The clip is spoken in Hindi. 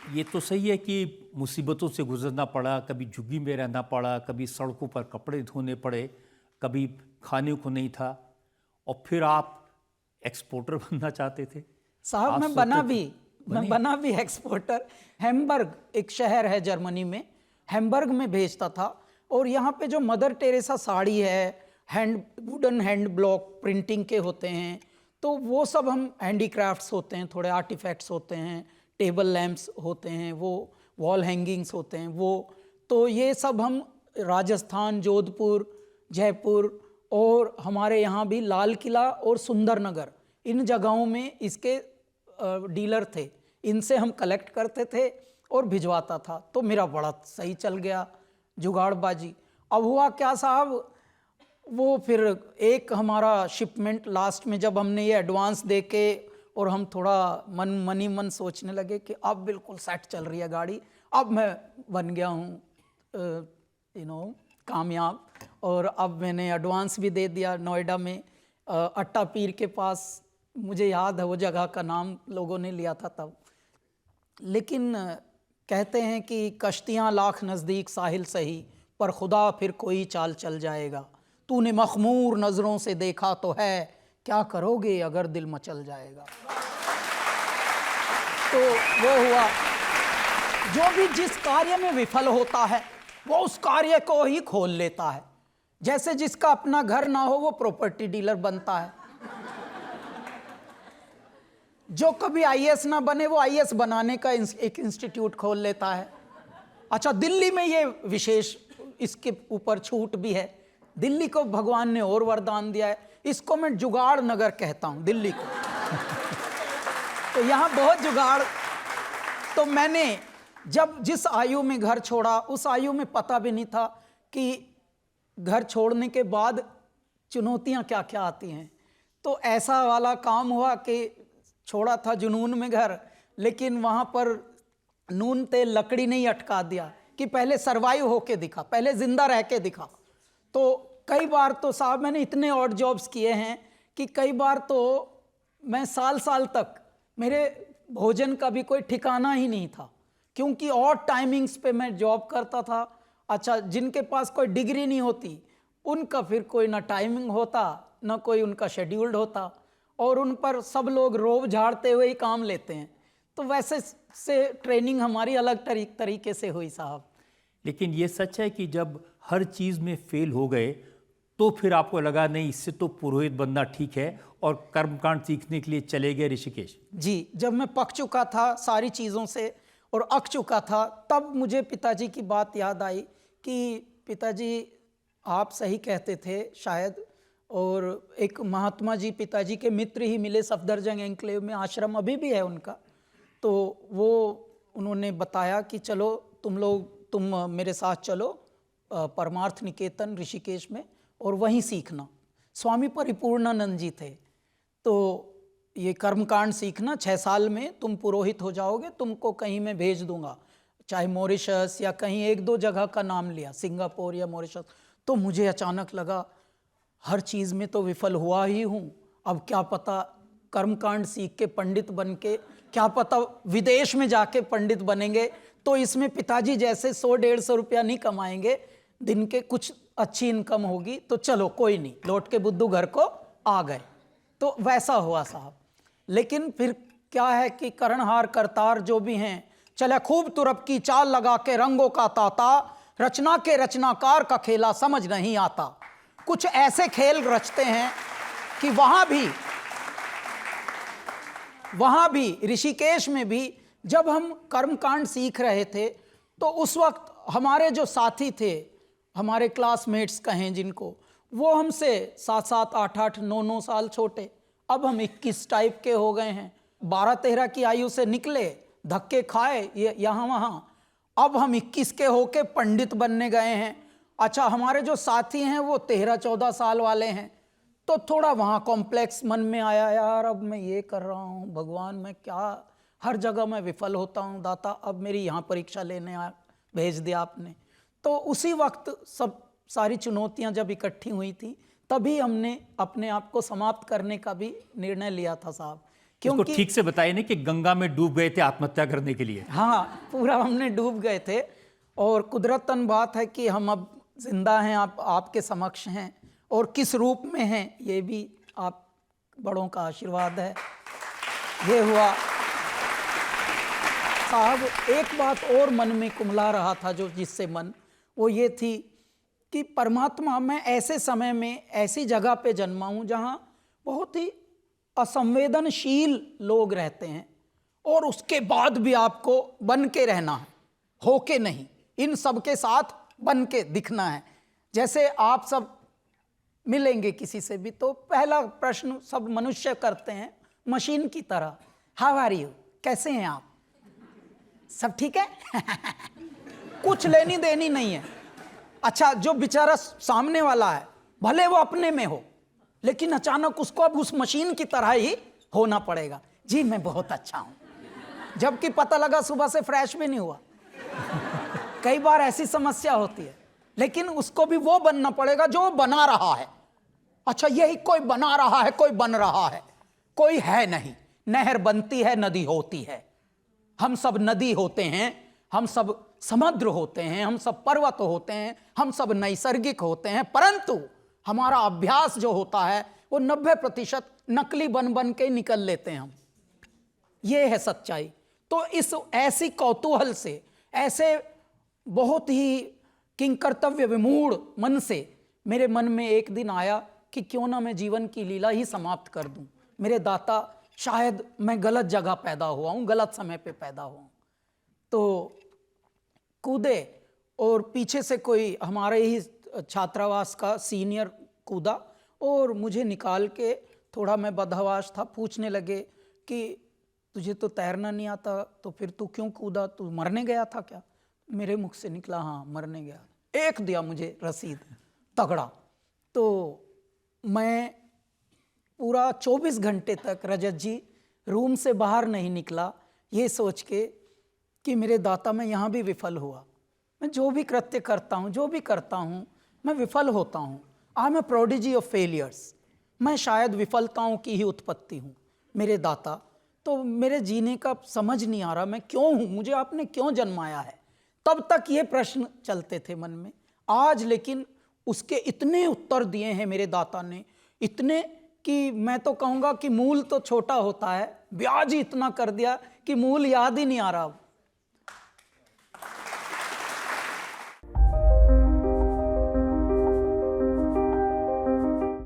ये तो सही है कि मुसीबतों से गुजरना पड़ा, कभी झुग्गी में रहना पड़ा, कभी सड़कों पर कपड़े धोने पड़े, कभी खाने को नहीं था, और फिर आप एक्सपोर्टर बनना चाहते थे। साहब आप मैं सोचते थे मैं बना भी एक्सपोर्टर। हैम्बर्ग एक शहर है जर्मनी में, हैम्बर्ग में भेजता था। और यहाँ पे जो मदर टेरेसा साड़ी है, वुडन हैंड ब्लॉक प्रिंटिंग के होते हैं, तो वो सब हम हैंडीक्राफ्ट्स होते हैं, थोड़े आर्टिफैक्ट्स होते हैं, टेबल लैंप्स होते हैं, वो वॉल हैंगिंग्स होते हैं, वो तो ये सब हम राजस्थान, जोधपुर, जयपुर और हमारे यहाँ भी लाल किला और सुंदरनगर, इन जगहों में इसके डीलर थे, इनसे हम कलेक्ट करते थे और भिजवाता था। तो मेरा बड़ा सही चल गया जुगाड़बाजी। अब हुआ क्या साहब, वो फिर एक हमारा शिपमेंट लास्ट में जब हमने ये एडवांस दे के और हम थोड़ा मन सोचने लगे कि अब बिल्कुल सेट चल रही है गाड़ी, अब मैं बन गया हूँ कामयाब। और अब मैंने एडवांस भी दे दिया नोएडा में, अट्टा पीर के पास, मुझे याद है वो जगह का नाम लोगों ने लिया था तब। लेकिन कहते हैं कि कश्तियाँ लाख नज़दीक साहिल सही, पर खुदा फिर कोई चाल चल जाएगा। तूने मखमूर नज़रों से देखा तो है, क्या करोगे अगर दिल मचल जाएगा। तो वो हुआ, जो भी जिस कार्य में विफल होता है वो उस कार्य को ही खोल लेता है। जैसे जिसका अपना घर ना हो वो प्रॉपर्टी डीलर बनता है, जो कभी आईएएस ना बने वो आईएएस बनाने का एक इंस्टीट्यूट खोल लेता है। अच्छा, दिल्ली में ये विशेष इसके ऊपर छूट भी है, दिल्ली को भगवान ने और वरदान दिया है, इसको मैं जुगाड़ नगर कहता हूं दिल्ली को। तो यहाँ बहुत जुगाड़। तो मैंने जब जिस आयु में घर छोड़ा, उस आयु में पता भी नहीं था कि घर छोड़ने के बाद चुनौतियाँ क्या क्या आती हैं। तो ऐसा वाला काम हुआ कि छोड़ा था जुनून में घर, लेकिन वहाँ पर नून तेल लकड़ी नहीं अटका दिया कि पहले सरवाइव होके दिखा, पहले जिंदा रह के दिखा। तो कई बार तो साहब मैंने इतने ऑड जॉब्स किए हैं कि कई बार तो मैं साल साल तक मेरे भोजन का भी कोई ठिकाना ही नहीं था, क्योंकि ऑड टाइमिंग्स पे मैं जॉब करता था। अच्छा, जिनके पास कोई डिग्री नहीं होती उनका फिर कोई ना टाइमिंग होता ना कोई उनका शेड्यूल्ड होता, और उन पर सब लोग रोब झाड़ते हुए ही काम लेते हैं। तो वैसे से ट्रेनिंग हमारी अलग तरीके से हुई साहब। लेकिन ये सच है कि जब हर चीज़ में फेल हो गए तो फिर आपको लगा नहीं, इससे तो पुरोहित बनना ठीक है, और कर्मकांड सीखने के लिए चले गए ऋषिकेश। जी, जब मैं पक चुका था सारी चीज़ों से और अक चुका था, तब मुझे पिताजी की बात याद आई कि पिताजी आप सही कहते थे शायद। और एक महात्मा जी पिताजी के मित्र ही मिले सफदरजंग एन्क्लेव में, आश्रम अभी भी है उनका। तो वो उन्होंने बताया कि चलो तुम मेरे साथ चलो परमार्थ निकेतन ऋषिकेश में और वहीं सीखना। स्वामी परिपूर्णानंद जी थे। तो ये कर्मकांड सीखना, 6 साल में तुम पुरोहित हो जाओगे, तुमको कहीं मैं भेज दूंगा, चाहे मॉरिशस या कहीं, 1-2 जगह का नाम लिया, सिंगापुर या मॉरिशस। तो मुझे अचानक लगा हर चीज़ में तो विफल हुआ ही हूँ, अब क्या पता कर्मकांड सीख के पंडित बन के, क्या पता विदेश में जाके पंडित बनेंगे, तो इसमें पिताजी जैसे 100-150 रुपया नहीं कमाएंगे दिन के, कुछ अच्छी इनकम होगी। तो चलो कोई नहीं, लौट के बुद्धू घर को आ गए। तो वैसा हुआ साहब। लेकिन फिर क्या है कि करणहार करतार जो भी हैं, चले खूब तुरप की चाल लगा के रंगों का ताता, रचना के रचनाकार का खेला समझ नहीं आता। कुछ ऐसे खेल रचते हैं कि वहां भी ऋषिकेश में भी जब हम कर्मकांड सीख रहे थे, तो उस वक्त हमारे जो साथी थे, हमारे क्लासमेट्स कहें जिनको, वो हमसे 7-7, 8-8, 9-9 साल छोटे। अब हम 21 टाइप के हो गए हैं, 12-13 की आयु से निकले, धक्के खाए ये यहाँ वहाँ, अब हम 21 के होके पंडित बनने गए हैं। अच्छा, हमारे जो साथी हैं वो 13-14 साल वाले हैं। तो थोड़ा वहाँ कॉम्प्लेक्स मन में आया, यार अब मैं ये कर रहा हूँ, भगवान मैं क्या, हर जगह मैं विफल होता हूँ, दाता अब मेरी यहाँ परीक्षा लेने भेज दिया आपने। तो उसी वक्त सब सारी चुनौतियाँ जब इकट्ठी हुई थी, तभी हमने अपने आप को समाप्त करने का भी निर्णय लिया था साहब, इसको ठीक से बताइए ना कि गंगा में डूब गए थे आत्महत्या करने के लिए। हाँ, पूरा हमने डूब गए थे और कुदरतन बात है कि हम अब जिंदा हैं, आपके समक्ष हैं और किस रूप में हैं ये भी आप बड़ों का आशीर्वाद है। ये हुआ साहब। एक बात और मन में कुमला रहा था जो जिससे मन, वो ये थी कि परमात्मा, मैं ऐसे समय में ऐसी जगह पे जन्मा हूँ जहाँ बहुत ही असंवेदनशील लोग रहते हैं और उसके बाद भी आपको बन के रहना है, होके नहीं, इन सब के साथ बन के दिखना है। जैसे आप सब मिलेंगे किसी से भी तो पहला प्रश्न सब मनुष्य करते हैं मशीन की तरह, हाउ आर यू, कैसे हैं आप, सब ठीक है कुछ लेनी देनी नहीं है। अच्छा, जो बेचारा सामने वाला है भले वो अपने में हो, लेकिन अचानक उसको अब उस मशीन की तरह ही होना पड़ेगा, जी मैं बहुत अच्छा हूं, जबकि पता लगा सुबह से फ्रेश भी नहीं हुआ। कई बार ऐसी समस्या होती है, लेकिन उसको भी वो बनना पड़ेगा जो बना रहा है। अच्छा, यही कोई बना रहा है, कोई बन रहा है, कोई है नहीं। नहर बनती है, नदी होती है, हम सब नदी होते हैं, हम सब समुद्र होते हैं, हम सब पर्वत होते हैं, हम सब नैसर्गिक होते हैं, परंतु हमारा अभ्यास जो होता है वो 90% नकली बन बन के निकल लेते हैं हम। ये है सच्चाई। तो इस ऐसी कौतूहल से, ऐसे बहुत ही किंकर्तव्य विमूढ़ मन से मेरे मन में एक दिन आया कि क्यों ना मैं जीवन की लीला ही समाप्त कर दूं। मेरे दाता, शायद मैं गलत जगह पैदा हुआ हूं, गलत समय पे पैदा हुआ हूं। तो कूदे और पीछे से कोई हमारे ही छात्रावास का सीनियर कूदा और मुझे निकाल के, थोड़ा मैं बदहवास था, पूछने लगे कि तुझे तो तैरना नहीं आता, तो फिर तू क्यों कूदा, तू मरने गया था क्या? मेरे मुख से निकला, हाँ मरने गया। एक दिया मुझे रसीद तगड़ा। तो मैं पूरा 24 घंटे तक रजत जी रूम से बाहर नहीं निकला, ये सोच के कि मेरे दाता मैं यहाँ भी विफल हुआ। मैं जो भी कृत्य करता हूँ, जो भी करता हूँ, मैं विफल होता हूँ। I am a prodigy of failures. मैं शायद विफलताओं की ही उत्पत्ति हूँ मेरे दाता। तो मेरे जीने का समझ नहीं आ रहा, मैं क्यों हूँ, मुझे आपने क्यों जन्माया है। तब तक ये प्रश्न चलते थे मन में। आज लेकिन उसके इतने उत्तर दिए हैं मेरे दाता ने, इतने कि मैं तो कहूँगा कि मूल तो छोटा होता है, ब्याज ही इतना कर दिया कि मूल याद ही नहीं आ रहा।